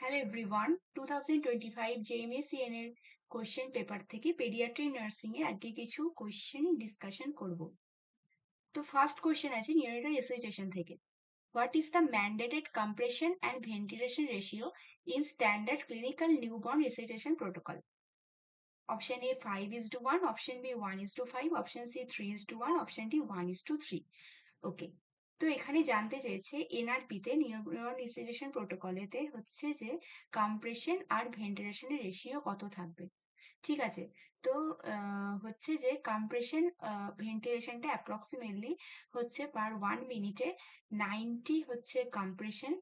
Hello everyone, 2025 জেএমএসিএন এর question paper থেকে paediatric nursing এর আজকে কিছু কোশ্চেন ডিসকাশন করব। তো ফার্স্ট কোশ্চেন আছে নিউরেটার রেসিটেশন থেকে। What is the mandated compression and ventilation ratio in standard clinical newborn resuscitation protocol? Option A 5:1, option B 1:5, option C 3:1, option D 1:3। Okay, তো এখানে জানতে চেয়েছে এনআরপিতে নিউরন রিসিটেশন প্রোটোকলেতে হচ্ছে যে কম্প্রেশন আর ভেন্টিলেশনের রেশিও কত থাকবে। ঠিক আছে, তো হচ্ছে যে কম্প্রেশন ভেন্টিলেশনটা অ্যাপ্রক্সিমেটলি হচ্ছে পার 1 মিনিটে 90 হচ্ছে কম্প্রেশন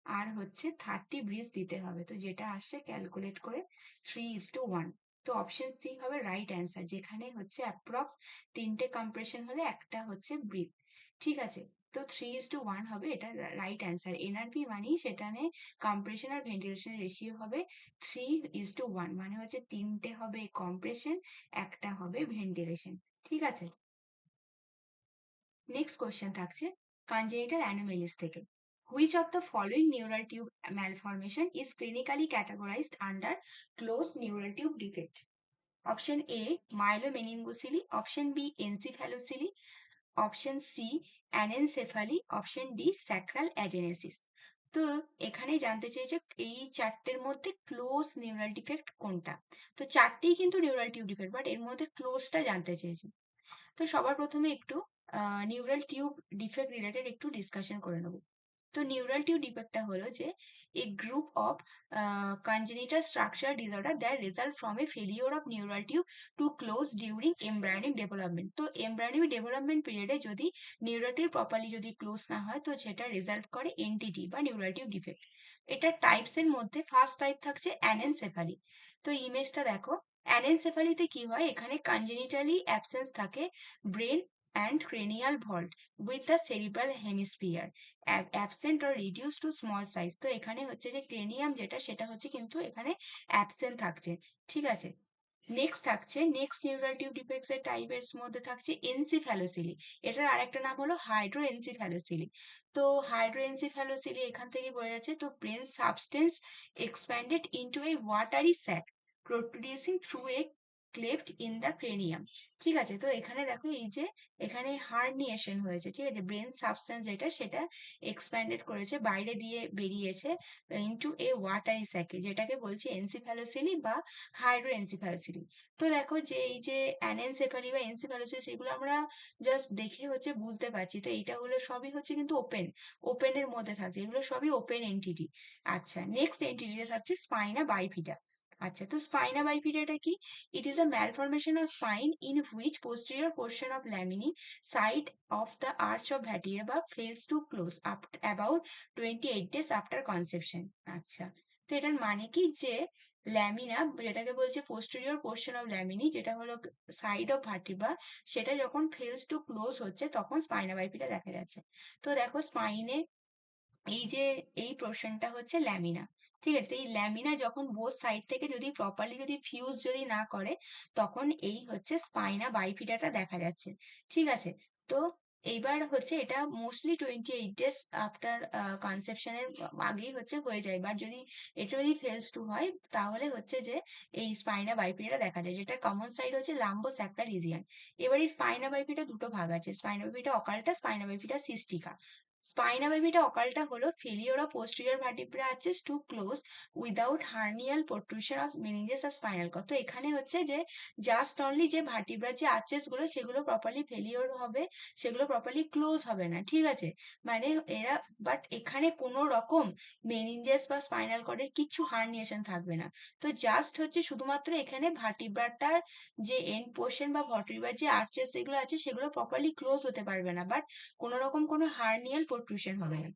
আর হচ্ছে 30 ব্রিজ দিতে হবে। তো যেটা আসছে ক্যালকুলেট করে 3:1। তো অপশন সি হবে রাইট অ্যান্সার, যেখানে হচ্ছে অ্যাপ্রক্স 3টে কম্প্রেশন হলে একটা হচ্ছে ব্রিথ। ঠিক আছে, তো 3:1 হবে এটা রাইট অ্যান্সার। এনআরপি মানেই সেখানে কম্প্রেশন আর ভেন্টিলেশন রেশিও হবে 3:1, মানে হচ্ছে 3টে হবে কম্প্রেশন, একটা হবে ভেন্টিলেশন। ঠিক আছে, নেক্সট কোয়েশ্চেন থাকছে কনজেনিটাল অ্যানোমেলিস থেকে। Which of the following neural tube malformation is clinically categorized under closed neural tube defect? Option A myelomeningocele, option B encephalocele, option C anencephaly, option D sacral agenesis। তো এখানে জানতে চেয়েছে এই চারটের মধ্যে close neural defect কোনটা। তো চারটেই কিন্তু নিউরাল টিউব ডিফেক্ট, বাট এর মধ্যে ক্লোজটা জানতে চেয়েছে। তো সবার প্রথমে একটু নিউরাল টিউব ডিফেক্ট রিলেটেড একটু ডিসকাশন করে নেব। তো নিউরাল টিউব ডিফেক্টটা হলো যে a group of congenital structure disorder that result from a failure of neural tube to close during embryonic development। তো এমব্রায়োনিক ডেভেলপমেন্ট পিরিয়ডে যদি নিউরাল টিউব প্রপারলি যদি ক্লোজ না হয় তো সেটা রেজাল্ট করে এনটিটি বা নিউরাল টিউব ডিফেক্ট। এটা টাইপস এর মধ্যে ফার্স্ট টাইপ থাকছে অ্যানেনসেফালি। তো ইমেজটা দেখো, অ্যানেনসেফালিতে কি হয়, এখানে কনজেনিটালি অ্যাবসেন্স থাকে brain and cranial vault with the cerebral hemisphere absent or reduce to small size. তো এখানে হচ্ছে যে ক্রেনিয়াম যেটা সেটা হচ্ছে কিন্তু এখানে অ্যাবসেন্ট থাকছে। ঠিক আছে, নেক্সট থাকছে নেক্সট নিউরাল টিউব ডিফেক্টস এর টাইপের মধ্যে থাকছে এনসিফ্যালোসিলি। এটার আরেকটা নাম হলো হাইড্রো এনসিফ্যালোসিলি। তো হাইড্রো এনসিফ্যালোসিলি এখান থেকে বোঝা যাচ্ছে, তো brain substance expanded into a watery sac producing through a cleft in the cranium. ঠিক আছে, তো এখানে দেখো এই যে এখানে হার্নিয়েশন হয়েছে। ঠিক আছে, ব্রেন সাবস্টেন্স যেটা সেটা এক্সপ্যান্ডেড করেছে, বাইরে দিয়ে বেরিয়েছে ইনটু এ ওয়াটারি স্যাকে, যেটাকে বলছি এনসিফ্যালোসিলি বা হাইড্রোএনসিফ্যালোসিলি। তো দেখো যে এই যে অ্যানেনসেফালি বা এনসিফ্যালোসিস এগুলো আমরা জাস্ট দেখে হচ্ছে বুঝতে পারছি। তো এইটা হলো সবই হচ্ছে কিন্তু ওপেনের মধ্যে থাকছে, এগুলো সবই ওপেন এন্টিটি। আচ্ছা, নেক্সট এন্টিটিটা থাকছে স্পাইনা বাইফিডা। আচ্ছা, তো স্পাইনা বাইফিডাটা কি? It is a malformation of spine in which posterior portion of lamini side of the arch of vertebra fails to close up about 28 days after conception। আচ্ছা, তো এটার মানে কি যে ল্যামিনা, যেটাকে বলছে পোস্টেরিয়র পোর্শন অফ ল্যামিনি, যেটা হলো সাইড অফ ভার্টিব্রা, সেটা যখন ফেলস টু ক্লোজ হচ্ছে তখন স্পাইনা বাইফিডা দেখা যাচ্ছে। তো দেখো স্পাইনে এই যে এই পোর্শনটা হচ্ছে ল্যামিনা। ঠিক আছে, তো এই ল্যামিনা যখন বোথ সাইড থেকে যদি প্রপারলি যদি ফিউজ যদি না করে তখন এই হচ্ছে স্পাইনা বাইফিডাটা দেখা যাচ্ছে। ঠিক আছে, তো এইবার হচ্ছে এটা মোস্টলি 28 ডেজ আফটার কনসেপশনের আগেই হচ্ছে হয়ে যায়, বাট যদি এটা যদি ফেলস টু হয় তাহলে হচ্ছে যে এই স্পাইনা বাইফিডাটা দেখা যায়, যেটা কমন সাইড হচ্ছে লাম্বো স্যাক্রাল রিজিয়ন। এবার এই স্পাইনা বাইফিডা দুটো ভাগ আছে, spina bifida occulta, spina bifida cystica. Spina bifida occulta হলো failure of posterior vertebra arches to close without hernial protrusion of meninges আর স্পাইনাল কর্ড। তো এখানে হচ্ছে যে জাস্ট অনলি যে ভার্টিব্রার যে আর্চেস গুলো সেগুলো প্রপারলি ফেলিওর হবে, সেগুলো প্রপারলি ক্লোজ হবে না। ঠিক আছে, মানে এরা, বাট এখানে কোনো রকম মেনিনজাস বা স্পাইনাল কর্ডের কিছু হার্নিয়েশন থাকবে না। তো জাস্ট হচ্ছে শুধুমাত্র এখানে ভার্টিব্রাটার যে এন্ড পোর্শন বা ভার্টিব্রার যে আর্চেস যেগুলো আছে সেগুলো প্রপারলি ক্লোজ হতে পারবে না, বাট কোনো রকম কোনো হার্নিয়াল প্রোট্রুশন হবে না।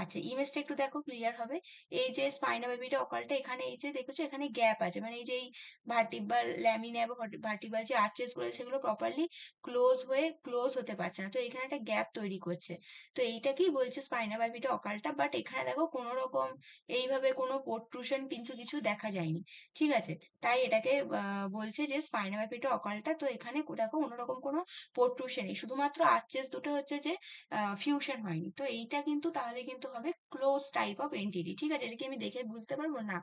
আচ্ছা, ইমেজটা একটু দেখো, ক্লিয়ার হবে। এই যে স্পাইনা বেবিটা অকালটা, এখানে এই যে দেখেছো এখানে গ্যাপ আছে, মানে এই যে এই ভার্টিব্রাল ল্যামিনা বা ভার্টিব্রাল যে আর্চেস গুলো সেগুলো প্রপারলি ক্লোজ হতে পারছে না, তো এখানে একটা গ্যাপ তৈরি করছে। তো এইটাকেই বলছে স্পাইনা বেবিটা অকালটা, বাট এখানে দেখো কোনো রকম এইভাবে কোনো প্রোট্রুশন কিন্তু কিছু দেখা যায়নি। ঠিক আছে, তাই এটাকে বলছে যে স্পাইনা বেবিটা অকালটা। তো এখানে দেখো অন্যরকম কোনো প্রোট্রুশনই, শুধুমাত্র আর্চেস দুটো হচ্ছে যে ফিউশন হয়নি। তো এইটা কিন্তু তাহলে কিন্তু কিন্তু হবে ক্লোজ টাইপ অফ এন্টিটি। ঠিক আছে, এটা কি আমি দেখে বুঝতে পারবো না?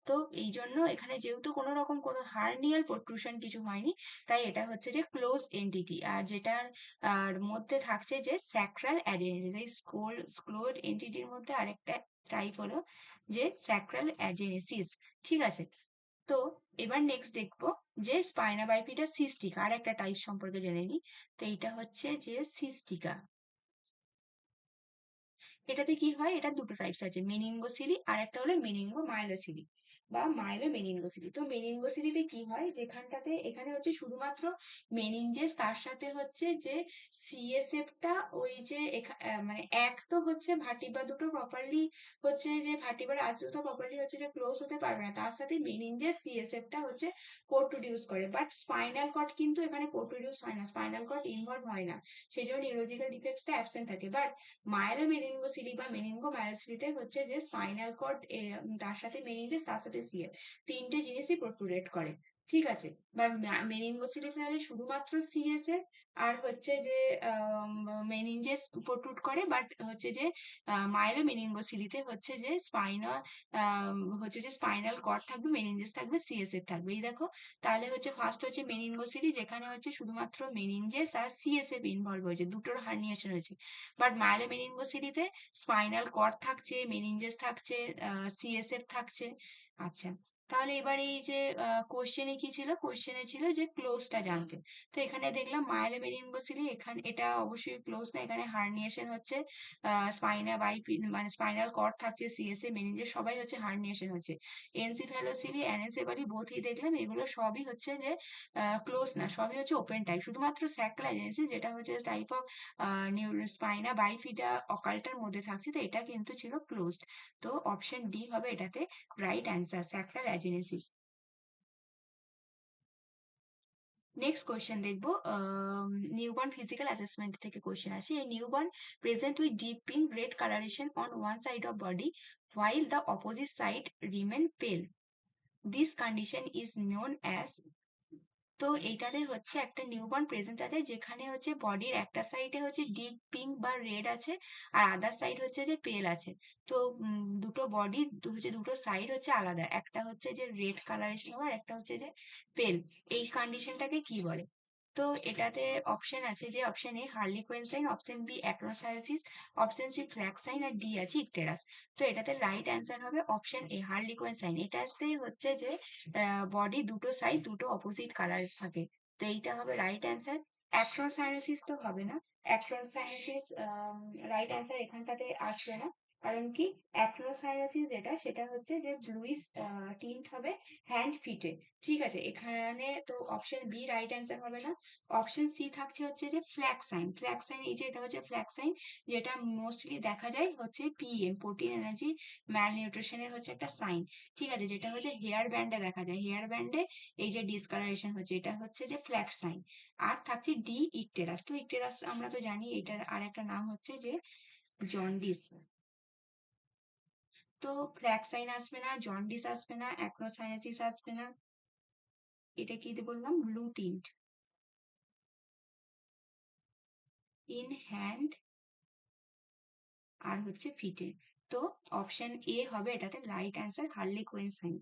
তো এই জন্য এখানে যেহেতু কোনো রকম কোনো হার্নিয়াল প্রোট্রুশন কিছু হয়নি, তাই এটা হচ্ছে যে ক্লোজ এন্টিটি। আর যেটার মধ্যে থাকছে যে স্যাক্রাল অ্যাজেনেসিস, এই স্ক্লোড এন্টিটির মধ্যে আরেকটা টাইপ হলো যে স্যাক্রাল অ্যাজেনেসিস। ঠিক আছে, তো এবার নেক্সট দেখবো যে স্পাইনা বাইফিডা সিস্টিকা, আর একটা টাইপ সম্পর্কে জেনে নিই। তো এইটা হচ্ছে যে সিস্টিকা। এটাতে কি হয়, এটা দুটো টাইপস আছে, মেনিনগোসিলি আর একটা হলো মেনিনগোমাইলোসিলি বা মাইলোমেনিনগোসিলি। তো মেনিনগোসিলিতে কি হয়, যেখানটাতে এখানে হচ্ছে শুধুমাত্র মেনিনজেস, তার সাথে হচ্ছে যে সিএসএফটা ওই যে মানে এক তো হচ্ছে ভার্টিব্রা দুটো প্রপারলি হচ্ছে যে ভার্টিব্রার আজ দুটো প্রপারলি হচ্ছে যে ক্লোজ হতে পারবে না, তার সাথে মেনিনজেস সিএসএফটা হচ্ছে প্রোডিউস করে। বাট স্পাইনাল কর্ড কিন্তু এখানে প্রোডিউস হয় না, স্পাইনাল কর্ড ইনভলভ হয় না, সেই জন্য নিউরোলজিক্যাল ডিফেক্টসটা অ্যাবসেন্ট থাকে। বাট মায়োমেনিনগোসিলি বা মেনিনগোমায়োসিলিতে হচ্ছে যে স্পাইনাল কর্ড, তার সাথে মেনিনজেস, তার সাথে সিএফ, তিনটে জিনিসই প্রোট্রুডেট করে। ঠিক আছে, বা মেনিনগোসিলিতে তাহলে শুধুমাত্র সিএসএফ আর হচ্ছে যে মেনিনজেস প্রোট্রুড করে, বাট হচ্ছে যে মায়োমেনিনগোসিলিতে হচ্ছে যে হচ্ছে যে স্পাইনাল কর্ড থাকবে, মেনিনজেস থাকবে, সিএসএফ থাকবে। এই দেখো, তাহলে হচ্ছে ফার্স্ট হচ্ছে মেনিনগোসিলি, যেখানে হচ্ছে শুধুমাত্র মেনিনজেস আর সিএসএফ ইনভলভ হয়েছে, দুটোর হার্নিয়েশন হয়েছে। বাট মায়োমেনিনগোসিলিতে স্পাইনাল কর্ড থাকছে, মেনিনজেস থাকছে, সিএসএফ থাকছে। আচ্ছা, তাহলে এবার এই যে কোশ্চেনে কি ছিল, কোশ্চেনে ছিল যে ক্লোজটা জানতে। তো এখানে দেখলাম মায়োমেনিনগোসিলি, এখানে এটা অবশ্যই ক্লোজ না, এখানে হার্নিয়েশন হচ্ছে, স্পাইনা মানে স্পাইনাল কর্ড থাকছে, সিএসএফ, মেনিনজেস সবাই হচ্ছে হার্নিয়েশন হচ্ছে। এনসিফ্যালোসিলি অ্যানেসেফালি বোথই দেখলাম, এগুলো সবই হচ্ছে যে ক্লোজ না, সবই হচ্ছে ওপেন টাইপ, শুধুমাত্র স্যাক্রাল অ্যাজেনেসিস যেটা হচ্ছে টাইপ অফ স্পাইনা বাইফিডা অকাল্টার মধ্যে থাকছে, তো এটা কিন্তু ছিল ক্লোজড। তো অপশন ডি হবে এটাতে right answer, sacral agenesis. Next question দেখবো, নিউবর্ন ফিজিক্যাল অ্যাসেসমেন্ট থেকে কোয়েশ্চেন আসে। এই newborn present with deep pink red coloration on one side of body while the opposite side remain pale. This condition is known as, তো এইটাতে হচ্ছে একটা newborn present আছে, যেখানে হচ্ছে বডির একটা সাইডে হচ্ছে ডিপ পিঙ্ক বা রেড আছে, আর আদার সাইড হচ্ছে যে পেল আছে। তো দুটো বডি হচ্ছে, দুটো সাইড হচ্ছে আলাদা, একটা হচ্ছে যে রেড কালারেশন আর একটা হচ্ছে যে পেল। এই কন্ডিশনটাকে কি বলে? তো এটাতে অপশন আছে যে option A harlequin sign, option B acrocyanosis, option C flag sign, আর ডি আছে ইকটেরাস। তো এটাতে রাইট অ্যান্সার হবে অপশন এ হার্লিকুয়েন সাইন। এটাতে হচ্ছে যে বডি দুটো সাইড দুটো অপোজিট কালার থাকে, তো এইটা হবে রাইট অ্যান্সার। অ্যাক্রোসাইনোসিস তো হবে না, অ্যাক্রোসাইনোসিস রাইট অ্যান্সার এখানটাতে আসবে না। কারণ কি, অ্যাক্রোসাইনোসিস যেটা, সেটা হচ্ছে যে ব্লুইশ টিন্ট হবে হ্যান্ড ফিটে। ঠিক আছে, এখানে তো অপশন বি রাইট অ্যান্সার হবে না। অপশন সি থাকছে হচ্ছে যে ফ্ল্যাগ সাইন। ফ্ল্যাগ সাইন, এই যে এটা হচ্ছে ফ্ল্যাগ সাইন, যেটা মোস্টলি দেখা যায় হচ্ছে পিএম, প্রোটিন এনার্জি ম্যাল নিউট্রিশনের হচ্ছে একটা সাইন। ঠিক আছে, যেটা হচ্ছে হেয়ার ব্যান্ডে দেখা যায়, হেয়ার ব্যান্ডে এই যে ডিসকালারেশন হচ্ছে, এটা হচ্ছে যে ফ্ল্যাগ সাইন। আর থাকছে ডি ইকটেরাস। তো ইকটেরাস আমরা তো জানি এটার আর একটা নাম হচ্ছে যে জন্ডিস। তো ফ্ল্যাগ সাইন আসবে না, জন্ডিস আসবে না, অ্যাক্রোসাইনোসিস আসবে না, এটা কি বললাম, ব্লু টিন্ট ইন হ্যান্ড আর হচ্ছে ফিটে। তো অপশন এ হবে এটাতে রাইট অ্যান্সার, হার্লিকুয়েন সাইন।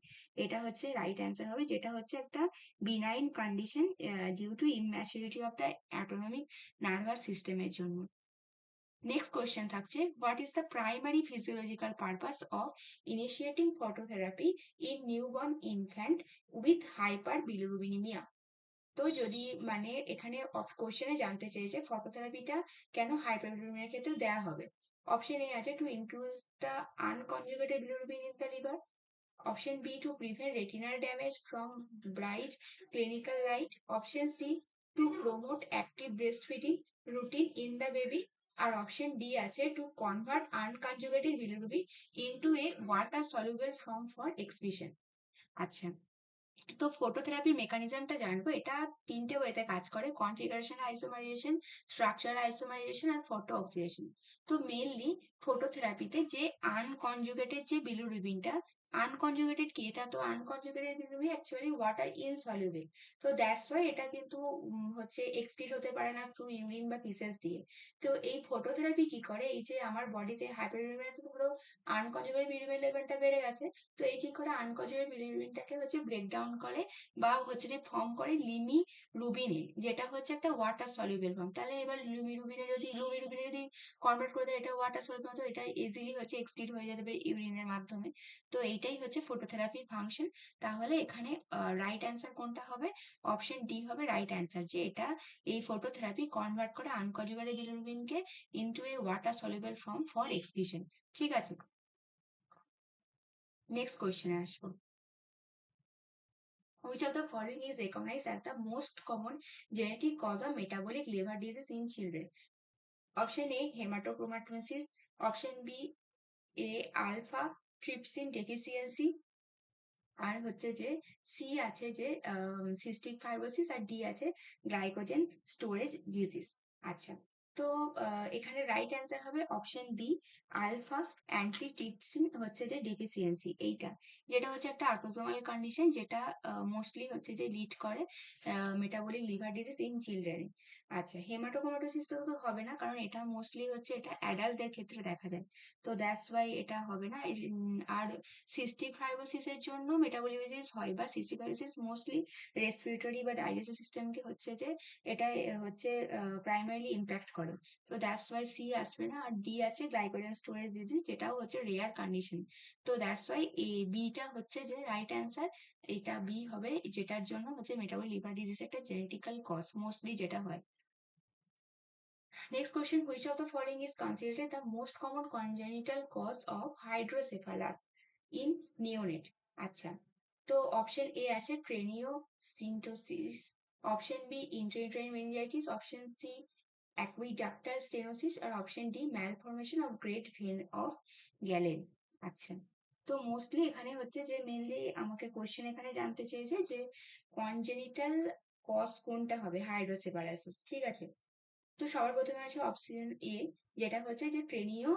এটা হচ্ছে রাইট অ্যান্সার হবে, যেটা হচ্ছে একটা benign condition due to immaturity of the autonomic nervous সিস্টেমের জন্য। নেক্সট কোয়েশ্চেন থাকছে, what is the primary physiological purpose of initiating phototherapy in newborn infant with hyperbilirubinaemia? তো যদি মানে এখানে কোশ্চেনে জানতে চেয়েছে ফটোথেরাপিটা কেন হাইপারবিলিরুবিনিয়ার ক্ষেত্রে দেওয়া হবে। অপশন এ আছে to increase the unconjugated bilirubin in the liver, option B to prevent retinal damage from bright clinical light, option C to promote active breast feeding routine in the baby, আর option D আছে to convert unconjugated bilirubin into a water soluble form for excretion. আচ্ছা, তো ফটোথেরাপির মেকানিজমটা জানবো। এটা তিনটে ওয়েতে কাজ করে, কনফিগারেশন আইসোমারাইজেশন, স্ট্রাকচার আইসোমারাইজেশন আর ফটো অক্সিডেশন। তো মেইনলি ফটোথেরাপিতে যে আনকনজুগেটেড যে বিলিরুবিনটা, আনকনজুগেটেড কি? এটা তো আনকনজুগেটেড বিলিরুবি অ্যাকচুয়ালি ওয়াটার ইনসলিউবল। তো দ্যাটস ওয়াই এটা কিন্তু হচ্ছে এক্সক্রিট হতে পারে না থ্রু ইউরিন বা ফিসেস দিয়ে। তো এই ফটোথেরাপি কি করে, এই যে আমার বডিতে হাইপারবিলিরুবিন তো পুরো আনকনজুগেটেড বিলিরুবিন লেভেলটা বেড়ে গেছে, তো এই কি করে আনকনজুগেটেড বিলিরুবিনটাকে হচ্ছে ব্রেকডাউন করে বা হচ্ছে যে ফর্ম করে লিমিরুবিনে, যেটা হচ্ছে একটা ওয়াটার সলিউবল ফর্ম। তাহলে এবার লুমিরুবিনে যদি কনভার্ট করে দেয়, এটা ওয়াটার সলিউবল, তো এটা ইজিলি হচ্ছে এক্সক্রিট হয়ে যেতে পারে ইউরিনের মাধ্যমে। তো এইটাই হচ্ছে ফটোথেরাপির ফাংশন। তাহলে এখানে রাইট অ্যান্সার কোনটা হবে? অপশন ডি হবে রাইট অ্যান্সার, যে এটা এই ফটোথেরাপি কনভার্ট করে আনকনজুগেটেড বিলিরুবিনকে into a water soluble form for excretion. ঠিক আছে, নেক্সট কোয়েশ্চেনে আসবো। Which of the following is recognized as the most common genetic cause of metabolic liver disease in children? Option A, hematochromatosis. Option B, A, alpha trypsin deficiency. আর হচ্ছে যে C আছে যে cystic fibrosis, আর D আছে glycogen storage disease. আচ্ছা, তো এখানে right answer হবে option B, alpha antitrypsin হচ্ছে যে ডেফিসিয়েন্সি। এইটা যেটা হচ্ছে একটা অটোসোমাল কন্ডিশন, যেটা মোস্টলি হচ্ছে যে লিড করে metabolic liver disease in children. আচ্ছা, হেমাটোক্রোমাটোসিস তো হবে না, কারণ এটা মোস্টলি হচ্ছে এটা অ্যাডাল্টদের ক্ষেত্রে দেখা যায়, তো দ্যাটস ওয়াই এটা হবে না। আর সিস্টিক ফাইব্রোসিসের জন্য মেটাবলিক হয়, বা সিস্টিক ফাইব্রোসিস মোস্টলি রেসপিরেটরি বা ডাইজেস্টিভ সিস্টেমকে হচ্ছে যে এটা হচ্ছে প্রাইমারিলি ইম্প্যাক্ট করে, তো দ্যাটস ওয়াই সি আসবে না। আর ডি আছে গ্লাইকোজেন স্টোরেজ ডিজিজ, যেটাও হচ্ছে রেয়ার কন্ডিশন, তো দ্যাটস ওয়াই এ বিটা হচ্ছে যে রাইট অ্যান্সার। এটা বি হবে, যেটার জন্য হচ্ছে মেটাবলিক লিভার ডিজিজ একটা জেনেটিক্যাল কজ মোস্টলি যেটা হয়। Next question, which of the following is considered the most common congenital cause of hydrocephalus in neonate? আচ্ছা, তো অপশন এ আছে craniosynostosis, option B intrauterine meningitis, option C aqueductal stenosis, আর option D malformation of great vein of Galen. আচ্ছা, তো mostly এখানে হচ্ছে যে mainly আমাকে কোশ্চেন এখানে জানতে চেয়েছে যে কনজেনিটাল কজ কোনটা হবে হাইড্রোসেফালাসিস। ঠিক আছে, তো সবার প্রথমে আছে অপশন এ, যেটা হচ্ছে যে ক্রেনিও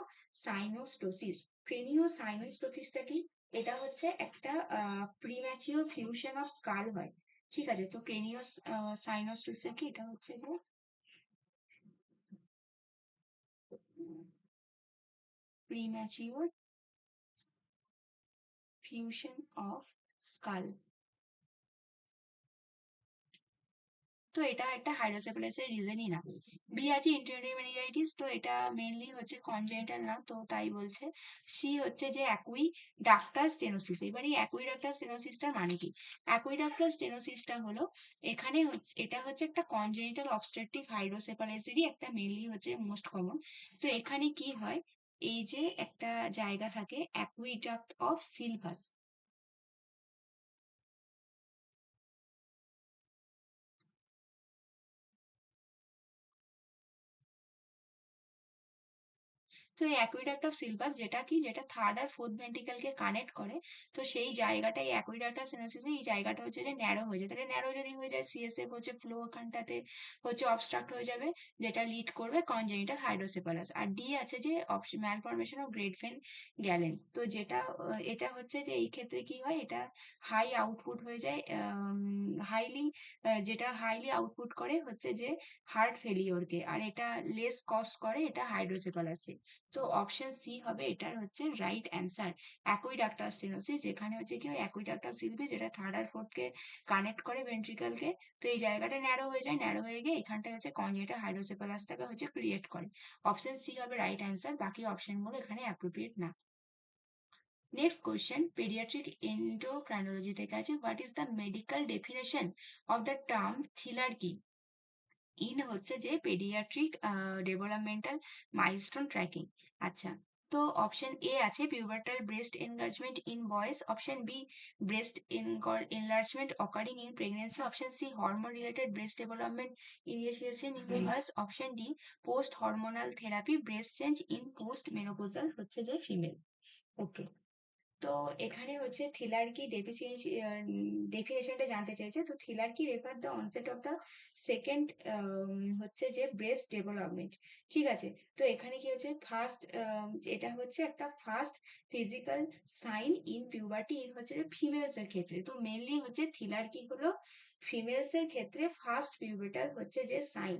সাইনোস্টোসিস। ক্রেনিও সাইনোস্টোসিসটা কি? এটা হচ্ছে একটা প্রিম্যাচিওর ফিউশন অফ স্কাল হয়। ঠিক আছে, তো ক্রেনিও সাইনোস্টোসিস কি? এটা হচ্ছে যে প্রিম্যাচিওর ফিউশন অফ স্কাল। তো এটা একটা হাইড্রোসেফালাসের রিজনই না। বি আছে ইন্টেরিয়র মেনিঞ্জাইটিস, তো এটা মেইনলি হচ্ছে কনজেনিটাল না, তো তাই বলছে। সি হচ্ছে যে অ্যাকুইডাক্টাল স্টেনোসিস। এবার এই অ্যাকুইডাক্টাল স্টেনোসিসটার মানে কি? অ্যাকুইডাক্টাল স্টেনোসিসটা হলো, এখানে হচ্ছে এটা হচ্ছে একটা কনজেনিটাল অবস্ট্রাকটিভ হাইড্রোসেফালাসেরই একটা মেইনলি হচ্ছে মোস্ট কমন। তো এখানে কি হয়, এই যে একটা জায়গা থাকে অ্যাকুইডাক্ট অফ সিলভাস। তো এই অ্যাকুইডাক্ট অফ সিলভাস যেটা কি, যেটা থার্ড আর ফোর্থ ভেন্ট্রিকলকে কানেক্ট করে, তো সেই জায়গাটাই অ্যাকুইডাক্ট অফ সিনোসিস, এই জায়গাটা হচ্ছে যে ন্যারো হয়ে যায়। তাহলে ন্যারো যদি হয়ে যায়, সিএসএফ হচ্ছে ফ্লো ওখানটাতে হচ্ছে অবস্ট্রাক্ট হয়ে যাবে, যেটা লিড করবে কনজেনিটাল হাইড্রোসেফালাস। আর ডি আছে যে malformation of great vein Galen, তো যেটা এটা হচ্ছে যে এই ক্ষেত্রে কি হয়, এটা হাই আউটপুট হয়ে যায়, হাইলি, যেটা হাইলি আউটপুট করে হচ্ছে যে হার্ট ফেলিওরকে, আর এটা লেস কজ করে এটা হাইড্রোসেফালাসে। তো অপশন সি হবে এটার হচ্ছে রাইট অ্যান্সার, অ্যাকুইডাক্টাল স্টেনোসিস, যেখানে হচ্ছে কি অ্যাকুইডাক্টাল সিলভিস, যেটা থার্ড আর ফোর্থ কে কানেক্ট করে ভেন্ট্রিকলকে, তো এই জায়গাটা ন্যারো হয়ে যায়, ন্যারো হয়ে গিয়ে এখানটায় হচ্ছে কনজেনিটাল হাইড্রোসেফালাসটাকে হচ্ছে ক্রিয়েট করে। অপশন সি হবে রাইট অ্যান্সার, বাকি অপশনগুলো এখানে অ্যাপ্রোপ্রিয়েট না। নেক্সট কোয়েশ্চেন, পেডিয়াট্রিক এন্ডোক্রাইনোলজি থেকে আছে, what is the medical definition of the term thelarche in হচ্ছে যে পেডিয়াট্রিক ডেভেলপমেন্টাল মাইলস্টোন ট্র্যাকিং। আচ্ছা, তো অপশন এ আছে pubertal breast enlargement in boys, option B breast enlargement occurring in pregnancy, option C hormone related breast development initiation in girls, option D post hormonal therapy breast change in post menopausal হচ্ছে যে female. ওকে, তো এখানে হচ্ছে থিলারকি deficiency ডেফিনেশনটা জানতে চেয়েছে। তো thelarche refer the onset of the second হচ্ছে যে ব্রেস্ট ডেভেলপমেন্ট। ঠিক আছে, তো এখানে কি হচ্ছে ফার্স্ট, এটা হচ্ছে একটা first physical sign in puberty in হচ্ছে ফিমেলস এর ক্ষেত্রে। তো মেনলি হচ্ছে থিলারকি হলো ফিমেলস এর ক্ষেত্রে ফার্স্ট পিউবেটাল হচ্ছে যে সাইন,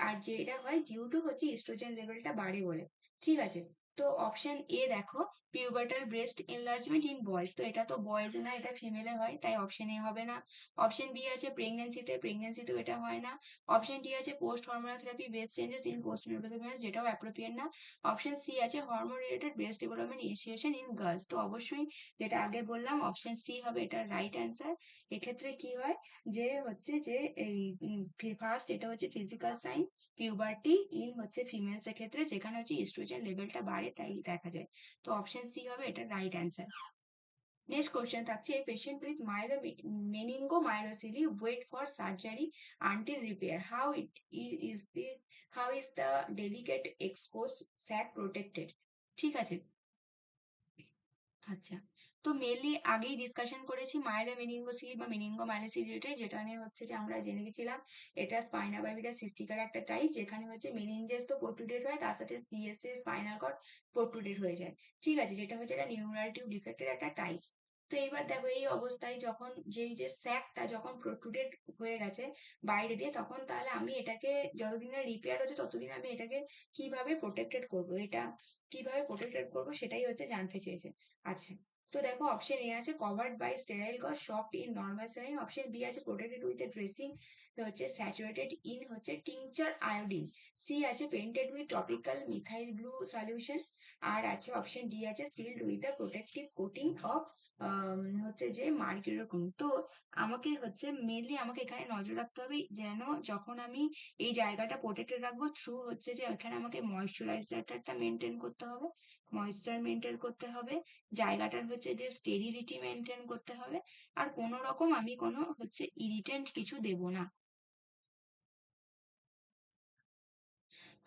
আর যেটা হয় ডিউ টু হচ্ছে ইস্ট্রোজেন লেভেলটা বাড়ে বলে। ঠিক আছে, তো অপশন এ দেখো, pubertal breast enlargement in boys, তো এটা তো বয়েজ না, এটা ফিমেলে হয়, তাই অপশন এ হবে না। অপশন বি আছে প্রেগনেন্সিতেও এটা হয় না। অপশন ডি আছে post hormonal therapy breast changes in post menopause, যেটাও অ্যাপ্রোপ্রিয়েট না। অপশন সি আছে hormone related breast development initiation in girls, তো অবশ্যই যেটা আগে বললাম অপশন সি হবে এটা রাইট অ্যান্সার। এক্ষেত্রে কি হয় যে হচ্ছে যে এই ফার্স্ট এটা হচ্ছে ফিজিক্যাল সাইন পিউবার্টি ইন হচ্ছে ফিমেলস এর ক্ষেত্রে, যেখানে হচ্ছে ইস্ট্রোজেন লেভেলটা বাড়ে তাই দেখা যায়। তো অপশন সি হবে এটা রাইট অ্যান্সার। নেক্সট কোশ্চেন থাকছে, a patient with meningomyelocele wait for surgery until repair, is the how is the delicate expose sac protected. ঠিক আছে, আচ্ছা, তো মেনলি আগেই ডিসকাশন করেছি মাইলোমেনিঙ্গোসিলি বা মেনিঙ্গোমাইলোসিস রিলেটেড, যেটা নিয়ে হচ্ছে যে আমরা জেনে গেছিলাম এটা স্পাইনা বাইবিটা সিস্টিকার একটা টাইপ, যেখানে হচ্ছে মেনিনজেস তো প্রোট্রুডেড হয়, তার সাথে সিএসএ স্পাইনাল কর্ড প্রোট্রুডেড হয়ে যায়। ঠিক আছে, যেটা হচ্ছে এটা নিউরাল টিউব ডিফেক্টের একটা টাইপ। তো এবার দেখো এই অবস্থায় যখন যে স্যাকটা যখন প্রোট্রুডেড হয়ে গেছে বাইরে দিয়ে, তখন তাহলে আমি এটাকে যতদিন না রিপেয়ার হচ্ছে ততদিন আমি এটাকে কিভাবে প্রোটেক্টেড করব, এটা কিভাবে প্রোটেক্টেড করব সেটাই হচ্ছে জানতে চেয়েছে। আচ্ছা, তো দেখো অপশন এ আছে covered by sterile gauze soft in normal saline, option B আছে প্রোটেক্টেড উইথ এ ড্রেসিং হচ্ছে স্যাচুরেটেড ইন হচ্ছে টিংচার আয়োডিন, সি আছে painted with topical methyl blue solution, আর আছে অপশন ডি আছে sealed with a protective coating of হচ্ছে যে mercury. তো আমাকে হচ্ছে মেনলি আমাকে এখানে নজর রাখতে হবে যেন যখন আমি এই জায়গাটা প্রোটেক্টেড রাখবো থ্রু হচ্ছে যে এখানে আমাকে ময়েশ্চারাইজারটা মেনটেন করতে হবে, ময়েশ্চার মেনটেন করতে হবে, জায়গাটার হচ্ছে যে স্টেরিলিটি মেনটেন করতে হবে, আর কোনো রকম আমি কোনো হচ্ছে ইরিটেন্ট কিছু দেব না।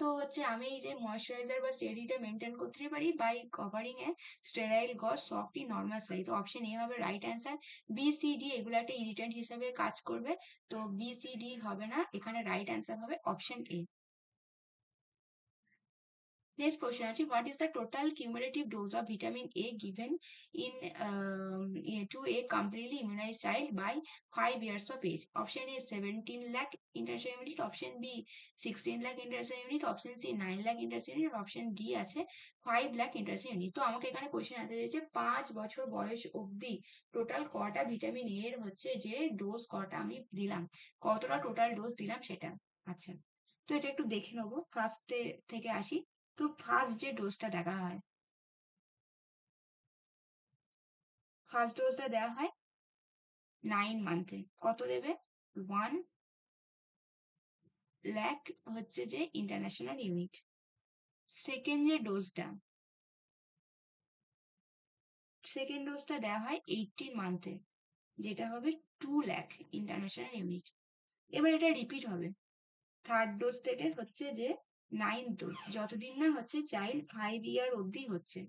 তো হচ্ছে আমি এই যে ময়েশ্চারাইজার বা স্টেরিলিটি মেনটেন করতে পারি by covering a sterile gauze soft in normal slide, তো অপশন এ হবে right answer. B C D এগুলো একটা ইরিটেন্ট হিসেবে কাজ করবে, তো বি সি ডি হবে না, এখানে রাইট অ্যান্সার হবে অপশন এ। Next question আছে, what is the total cumulative dose of vitamin A given in to a completely immunized child by 5 years of age? Option A 17 lakh international unit, option B 16 lakh international unit, option C 9 lakh international unit, option D আছে 5 lakh international unit। তো আমাকে এখানে question আনতে দিয়েছে 5 বছর বয়স অবধি total কটা ভিটামিন এ এর হচ্ছে যে ডোজ কটা আমি দিলাম, কতটা টোটাল ডোজ দিলাম সেটা। আচ্ছা, তো এটা একটু দেখে নেবো, ফার্স্ট থেকে আসি। তো ফার্স্ট যে ডোজটা দেখা হয়, ফার্স্ট ডোজটা দেওয়া হয় 9 মান্থে, কত দেবে 1 লাখ হচ্ছে যে ইন্টারন্যাশনাল ইউনিট। সেকেন্ড যে ডোজটা, সেকেন্ড ডোজটা দেওয়া হয় 18 মান্থে, যেটা হবে 2 লাখ ইন্টারন্যাশনাল ইউনিট। এবার এটা রিপিট হবে থার্ড ডোজ থেকে হচ্ছে যে 9th ডোজ, যতদিন না হচ্ছে চাইল্ড 5 ইয়ার অবধি হচ্ছে,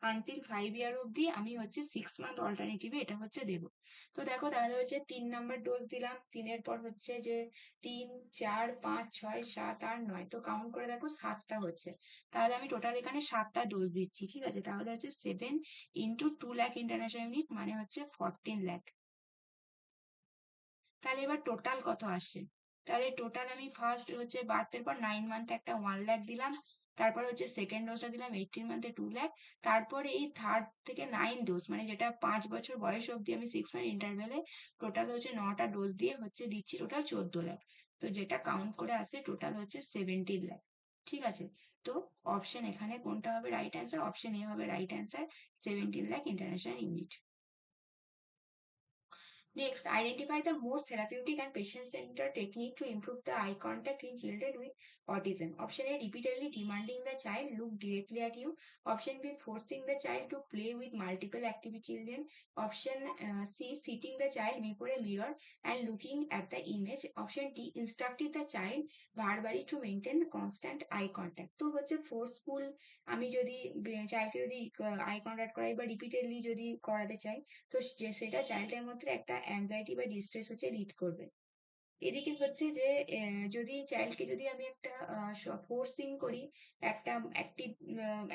আনটিল 5 ইয়ার অবধি আমি হচ্ছে 6 মান্থ অল্টারনেটিভে এটা হচ্ছে দেবো। তো দেখো তাহলে হচ্ছে 3 নাম্বার ডোজ দিলাম, তিনের পর হচ্ছে যে 3, 4, 5, 6, 7, 8, 9, তো কাউন্ট করে দেখো 7টা হচ্ছে, তাহলে আমি টোটাল এখানে 7টা ডোজ দিচ্ছি। ঠিক আছে, তাহলে হচ্ছে 7 × 2 লাখ ইন্টারন্যাশনাল ইউনিট মানে হচ্ছে 14 লাখ। তাহলে এবার টোটাল কত আসছে, তাহলে টোটাল আমি ফার্স্ট হচ্ছে বার্থের পর 9 মান্থে একটা 1 লাখ দিলাম, তারপর হচ্ছে সেকেন্ড ডোজটা দিলাম 18 মান্থে 2 লাখ, তারপরে এই থার্ড থেকে 9 ডোজ মানে যেটা 5 বছর বয়স অবধি আমি 6 মান্থ ইন্টারভেলে টোটাল হচ্ছে 9টা ডোজ দিয়ে হচ্ছে দিচ্ছি টোটাল 14 লাখ, তো যেটা কাউন্ট করে আসে টোটাল হচ্ছে 17 লাখ। ঠিক আছে, তো অপশন এখানে কোনটা হবে রাইট অ্যান্সার, অপশন এ হবে right answer, 17 lakh international unit. Next, identify the most therapeutic and patient-centered technique to improve the eye contact in children with autism. Option A, repeatedly demanding the child look directly at you. Option B, forcing the child to play with multiple active children. Option C, sitting the child before a mirror and looking at the image. Option D, instructing the child verbally to maintain constant eye contact. তো হচ্ছে forceful, আমি যদি চাইল্ডকে যদি eye contact করাই বা repeatedly যদি করাতে চাই, তো সেটা চাইল্ডের মধ্যে একটা অ্যাংজাইটি বা ডিস্ট্রেস হচ্ছে লিড করবে। এদিকে হচ্ছে যে যদি চাইল্ডকে যদি আমি একটা ফোর্সিং করি একটা অ্যাক্টিভ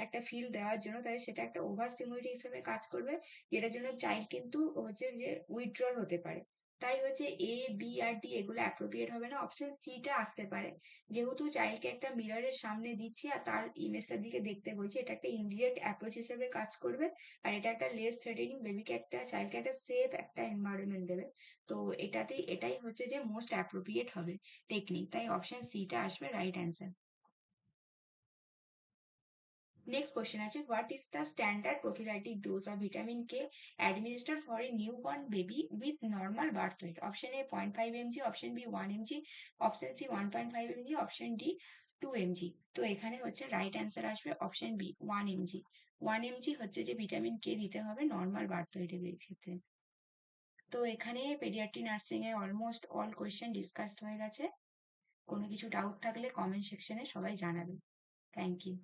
একটা ফিল দেওয়ার জন্য, তাহলে সেটা একটা ওভার স্টিমুলেটিং হিসেবে কাজ করবে, যেটার জন্য চাইল্ড কিন্তু হচ্ছে যে উইথড্রল হতে পারে। তাই হচ্ছে এ বি আর ডি এগুলো অ্যাপ্রোপ্রিয়েট হবে না, অপশন সিটা আসতে পারে। যেহেতু চাইল্ডকে একটা মিররের সামনে দিচ্ছি আর তার ইমেজটার দিকে দেখতে বলছি, এটা একটা ইনডিরেক্ট অ্যাপ্রোচ হিসেবে কাজ করবে। আর এটা একটা লেস থ্রেটেনিং, বেবিকে একটা চাইল্ডকে একটা সেফ একটা এনভায়রনমেন্ট দেবে। তো এটাই হচ্ছে যে মোস্ট অ্যাপ্রোপ্রিয়েট হবে টেকনিক, তাই অপশন সিটা আসবে রাইট অ্যান্সার। নেক্সট কোশ্চেন আছে, what is the standard prophylactic dose of vitamin K administer for a newborn baby with normal birth weight? Option A 0.5 mg, option B 1 mg, option C 1.5 mg, option D 2 mg। তো এখানে হচ্ছে right answer আসবে option B 1 mg। 1 mg হচ্ছে যে vitamin K দিতে হবে normal birth ওয়েটের ক্ষেত্রে। তো এখানে পেডিয়াট্রি নার্সিং এ অলমোস্ট অল কোয়েশ্চেন ডিসকাসড হয়ে গেছে। কোনো কিছু ডাউট থাকলে কমেন্ট সেকশনে সবাই জানাবেন। Thank you.